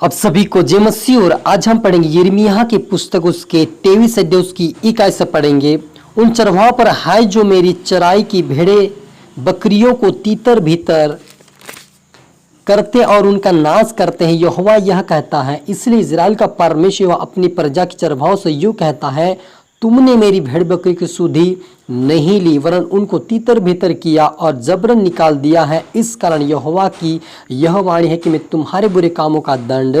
अब सभी को जय मसीह। और आज हम पढ़ेंगे यिर्मयाह की पुस्तक उसके 23 अध्याय उसकी 21 से पढ़ेंगे। उन चरवाहों पर हाय जो मेरी चराई की भेड़े बकरियों को तीतर भीतर करते और उनका नाश करते हैं, यहोवा यह कहता है। इसलिए इज़राइल का परमेश्वर अपनी प्रजा के चरवाहों से यूं कहता है, तुमने मेरी भेड़ बकरी की सुधि नहीं ली, वरन उनको तीतर भीतर किया और जबरन निकाल दिया है। इस कारण यहोवा की यह वाणी है कि मैं तुम्हारे बुरे कामों का दंड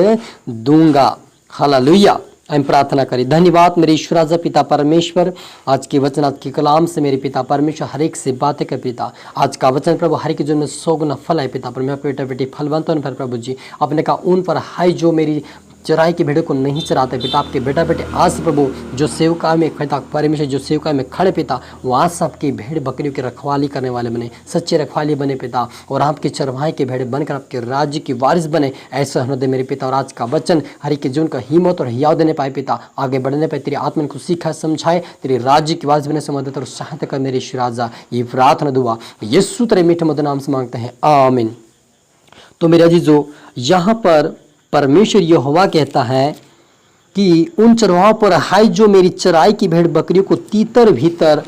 दूंगा। हालेलुया। हम प्रार्थना करें। धन्यवाद मेरे ईश्वर राजा पिता परमेश्वर, आज के वचन आज के कलाम से मेरे पिता परमेश्वर हर एक से बातें कर पिता। आज का वचन प्रभु हर एक जो में 100 गुना फल है पिता परमेश्वर, बेटा बेटी फलवंत पर प्रभु जी अपने का उन पर हाय जो मेरी चराई की भेड़ों को नहीं चराते पिता, आपके बेटा बेटे आज प्रभु जो सेवका में पिता परमेश्वर जो सेवका में खड़े पिता, वहाँ सबकी भेड़ बकरियों की रखवाली करने वाले बने, सच्चे रखवाली बने पिता, और आपके चरवाहे के भेड़ बनकर आपके राज्य की वारिस बने। ऐसा होने दे मेरे पिता। और आज का वचन हर एक जीवन का हिम्मत और हियाव देने पाए पिता, आगे बढ़ने पाए, तेरी आत्मा को सीखा समझाए, तेरे राज्य की वारिस बनने से मदद और सहायता कर मेरे ईश्वर राजा। ये प्रार्थना दुआ यीशु तेरे मीठे मधुर नाम से मांगते हैं, आमीन। तो मेरे अजीजों, यहाँ पर परमेश्वर यहोवा कहता है कि उन चरवाहों पर हाय जो मेरी चराई की भेड़ बकरियों को तीतर भीतर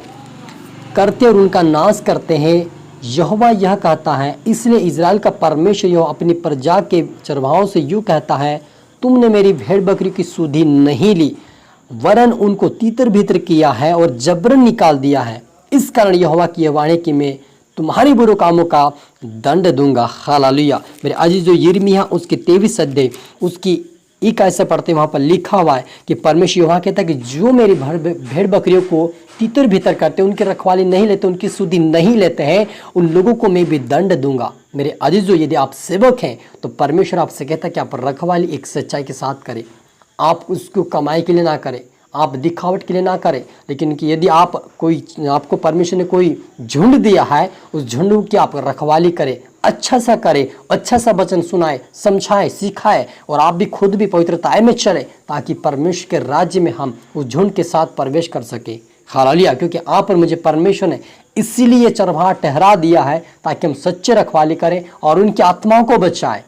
करते और उनका नाश करते हैं, यहोवा यह कहता है। इसलिए इज़राइल का परमेश्वर यहोवा अपनी प्रजा के चरवाहों से यूं कहता है, तुमने मेरी भेड़ बकरी की सुधि नहीं ली, वरन उनको तीतर भीतर किया है और जबरन निकाल दिया है। इस कारण यहोवा की यह वाणी कि मैं तुम्हारे बुरे कामों का दंड दूंगा। हालेलुया। मेरे अजीज जो यिर्मयाह उसके 23 अध्याय उसकी 21 से पढ़ते वहाँ पर लिखा हुआ है कि परमेश्वर यहोवा कहता है कि जो मेरी भेड़ बकरियों को तीतर भीतर करते, उनकी रखवाली नहीं लेते, उनकी सुधि नहीं लेते हैं, उन लोगों को मैं भी दंड दूंगा। मेरे अजीजों, यदि आप सेवक हैं तो परमेश्वर आपसे कहता है कि आप रखवाली एक सच्चाई के साथ करें। आप उसको कमाई के लिए ना करें, आप दिखावट के लिए ना करें, लेकिन कि यदि आपको परमेश्वर ने कोई झुंड दिया है, उस झुंड की आप रखवाली करें, अच्छा सा करें, अच्छा सा वचन सुनाए, समझाए, सिखाए, और आप भी खुद भी पवित्रता में चले, ताकि परमेश्वर के राज्य में हम उस झुंड के साथ प्रवेश कर सके। हालेलुया। क्योंकि आप और मुझे परमेश्वर ने इसीलिए चरवाहा ठहरा दिया है ताकि हम सच्चे रखवाली करें और उनकी आत्माओं को बचाएं।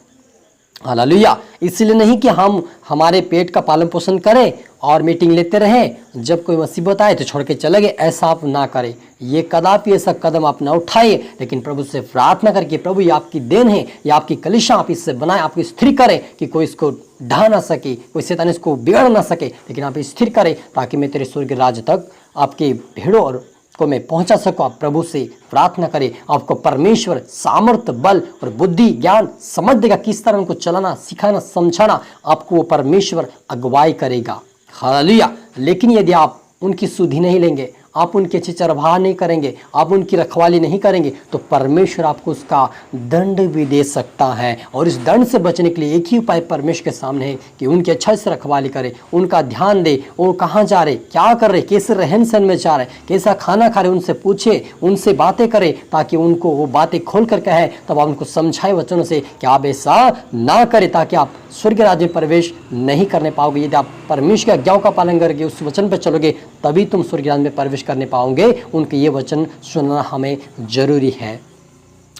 हालेलुया। इसलिए नहीं कि हम हमारे पेट का पालन पोषण करें और मीटिंग लेते रहें, जब कोई मुसीबत आए तो छोड़ के चले गए, ऐसा आप ना करें। ये कदापि ऐसा कदम आप ना उठाइए, लेकिन प्रभु से प्रार्थना करके, प्रभु ये आपकी देन है, ये आपकी कलिशा, आप इससे बनाए, आप स्थिर करें कि कोई इसको ढा ना सके, कोई शैतान इसको बिगाड़ ना सके, लेकिन आप स्थिर करें ताकि मैं तेरे स्वर्ग राज्य तक आपके भेड़ों और को मैं पहुंचा सकूं। आप प्रभु से प्रार्थना करें, आपको परमेश्वर सामर्थ, बल और बुद्धि, ज्ञान, समझ देगा किस तरह उनको चलाना, सिखाना, समझाना, आपको वो परमेश्वर अगुवाई करेगा। हालेलुया। लेकिन यदि आप उनकी सुधि नहीं लेंगे, आप उनकी अच्छी चरवाह नहीं करेंगे, आप उनकी रखवाली नहीं करेंगे, तो परमेश्वर आपको उसका दंड भी दे सकता है। और इस दंड से बचने के लिए एक ही उपाय परमेश्वर के सामने है कि उनकी अच्छा से रखवाली करे, उनका ध्यान दे, वो कहाँ जा रहे, क्या कर रहे, कैसे रहन सहन में जा रहे, कैसा खाना खा रहे, उनसे पूछे, उनसे बातें करे, ताकि उनको वो बातें खोल कर कहे, तब आप उनको समझाए वचनों से कि आप ऐसा ना करें, ताकि आप स्वर्ग राज्य में प्रवेश नहीं करने पाओगे। यदि आप परमेश्वर की आज्ञाओं का पालन करके उस वचन पर चलोगे, तभी तुम स्वर्ग राज्य में प्रवेश करने पाओगे। उनके ये वचन सुनना हमें जरूरी है।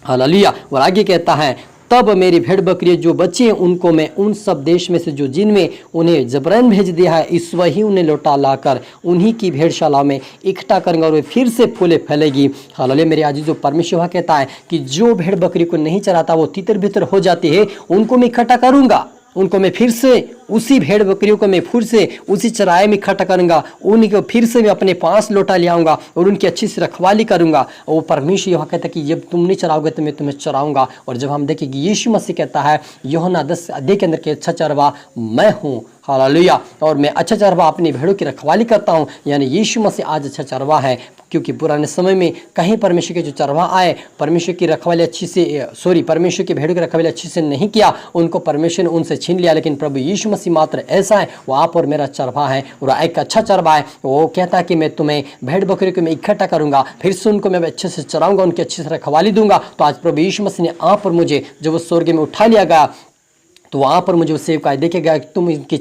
हालेलुया। और आगे कहता है, तब मेरी भेड़ बकरी जो बचे उनको मैं उन सब देश में से जो जिनमें उन्हें जबरन भेज दिया है, इस वही उन्हें लौटा लाकर उन्हीं की भेड़शाला में इकट्ठा करेंगे और वे फिर से फूले फैलेगी। हालेलुया। मेरे आज जो परमेश्वर कहता है कि जो भेड़ बकरी को नहीं चराता वो तितर बितर हो जाती है, उनको मैं इकट्ठा करूंगा, उनको मैं फिर से उसी भेड़ बकरियों को मैं फिर से उसी चराए में इकट्ठा करूंगा, उनको फिर से मैं अपने पास लौटा ले आऊंगा और उनकी अच्छी से रखवाली करूंगा। वो परमेश्वर यह कहता है कि जब तुम नहीं चराओगे तो मैं तुम्हें चराऊंगा। और जब हम देखें कि यीशु मसीह कहता है यूहन्ना 10 अध्याय के अंदर के अच्छा चरवा मैं हूँ। हालेलुया। और मैं अच्छा चरवा अपनी भेड़ों की रखवाली करता हूँ, यानी यीशु मसीह आज अच्छा चरवा है। क्योंकि पुराने समय में कहीं परमेश्वर के जो चरवा आए, परमेश्वर की रखवाली अच्छी से परमेश्वर की भेड़ों की रखवाली अच्छी से नहीं किया, उनको परमेश्वर ने उनसे छीन लिया। लेकिन प्रभु यीशु मसीह मात्र ऐसा है, वो आप और मेरा चरवा है, और एक अच्छा चरवा है। वो कहता है कि मैं तुम्हें भेड़ बकरी को मैं इकट्ठा करूंगा, फिर से उनको मैं अच्छे से चराऊंगा, उनकी अच्छी से रखवाली दूंगा। तो आज प्रभु यीशु मसीह ने आप और मुझे जब वो स्वर्ग में उठा लिया गया, तो वहाँ पर मुझे वो सेवकाई देखेगा कि तुम इनके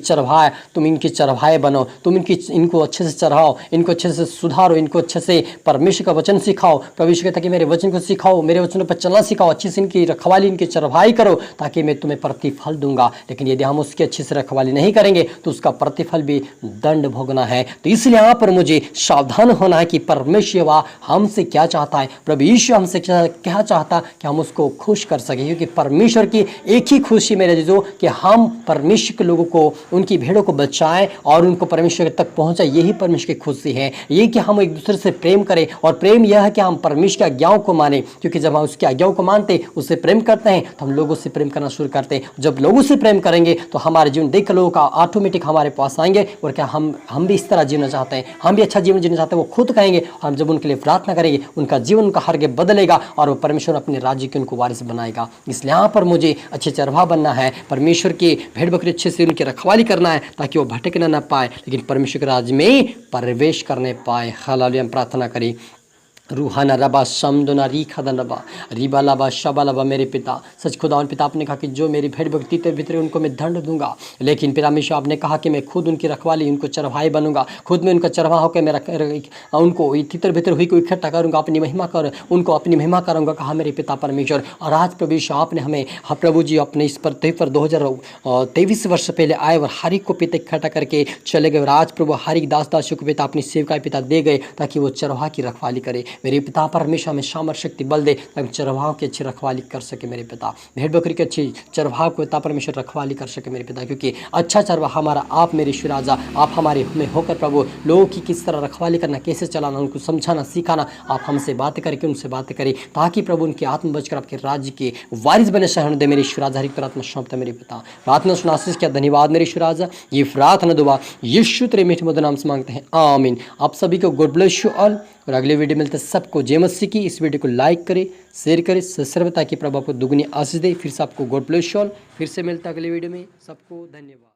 चरवाहे बनो, तुम इनको अच्छे से चढ़ाओ, इनको अच्छे से सुधारो, इनको अच्छे से परमेश्वर का वचन सिखाओ। प्रभु यीशु कहता है कि मेरे वचन को सिखाओ, मेरे वचनों पर चलना सिखाओ, अच्छे से इनकी रखवाली, इनकी चरवाही करो, ताकि मैं तुम्हें प्रतिफल दूंगा। लेकिन यदि हम उसकी अच्छे से रखवाली नहीं करेंगे तो उसका प्रतिफल भी दंड भोगना है। तो इसलिए यहाँ पर मुझे सावधान होना है कि परमेश्वर हमसे क्या चाहता है, प्रभु यीशु हमसे क्या चाहता कि हम उसको खुश कर सके। क्योंकि परमेश्वर की एक ही खुशी मेरे जीजो कि हम परमेश्वर के लोगों को, उनकी भेड़ों को बचाएं और उनको परमेश्वर तक पहुंचाएं। यही परमेश्वर की खुशी है, ये कि हम एक दूसरे से प्रेम करें। और प्रेम यह है कि हम परमेश्वर की आज्ञाओं को माने, क्योंकि जब हम उसकी आज्ञाओं को मानते, उससे प्रेम करते हैं, तो हम लोगों से प्रेम करना शुरू करते हैं। जब लोगों से प्रेम करेंगे तो हमारे जीवन देख लोगों का ऑटोमेटिक हमारे पास आएंगे और क्या हम भी इस तरह जीना चाहते हैं, हम भी अच्छा जीवन जीना चाहते हैं, वो खुद कहेंगे। हम जब उनके लिए प्रार्थना करेंगे, उनका जीवन, उनका हर बदलेगा और वो परमेश्वर अपने राज्य के उनको वारिस बनाएगा। इसलिए यहाँ पर मुझे अच्छे चरवाहा बनना है, परमेश्वर के भेड़ बकरी अच्छे से उनकी रखवाली करना है, ताकि वो भटकना ना पाए, लेकिन परमेश्वर के राज्य में प्रवेश करने पाए। हालेलुया। हम प्रार्थना करें। रूहाना रबा समदुना री खदन रबा रिबा लबा शबा लबा। मेरे पिता, सच खुदावन पिता, आपने कहा कि जो मेरी भेड़ बकरी तेरे भीतर उनको मैं दंड दूंगा, लेकिन पिता हमेशा आपने कहा कि मैं खुद उनकी रखवाली, उनको चरवाही बनूंगा, खुद में उनका चरवाहा होकर मैं उनको तितर भीतर हुई को इकट्ठा करूंगा, अपनी महिमा कर उनको अपनी महिमा करूंगा, कहा मेरे पिता परमेश्वर। और आज प्रभु यीशु आपने हमें, प्रभु जी, अपने इस पर 2023 वर्ष पहले आए और हर एक को पिता इकट्ठा करके चले गए। और आज प्रभु हर एक दास दासियों को पिता अपनी सेवकाई पिता दे गए, ताकि वो चरवाहा की रखवाली करे। मेरे पिता परमेश्वर में सामर्थ शक्ति बल दे, ताकि चरवाहों की अच्छी रखवाली कर सके मेरे पिता, भेड़ बकरी की अच्छी चरवाह को पिता परमेश्वर रखवाली कर सके मेरे पिता। क्योंकि अच्छा चरवाहा हमारा आप मेरे ईश्वर राजा, आप हमारे में होकर प्रभु लोगों की किस तरह रखवाली करना, कैसे चलाना, उनको समझाना सिखाना, आप हमसे बात करके उनसे बात करें, ताकि प्रभु उनकी आत्म बचकर आपके राज्य के वारिस बने शरण दे मेरे ईश्वर राजा। हर एक प्रार्थना सौंपता मेरे पिता, प्रार्थना सुना आशीष क्या धन्यवाद मेरे ईश्वर राजा। ये प्रार्थना दुआ यीशु तेरे मीठे मधुर नाम से मांगते हैं, आमीन। आप सभी को गॉड ब्लेस यू ऑल। और अगले वीडियो मिलते हैं सबको जय मसीह की। इस वीडियो को लाइक करें, शेयर करें, सब्सक्राइब, ताकि प्रभु आपको दुगनी आशीष दे। फिर से आपको गॉड ब्लेस यू ऑल। फिर से मिलता है अगले वीडियो में। सबको धन्यवाद।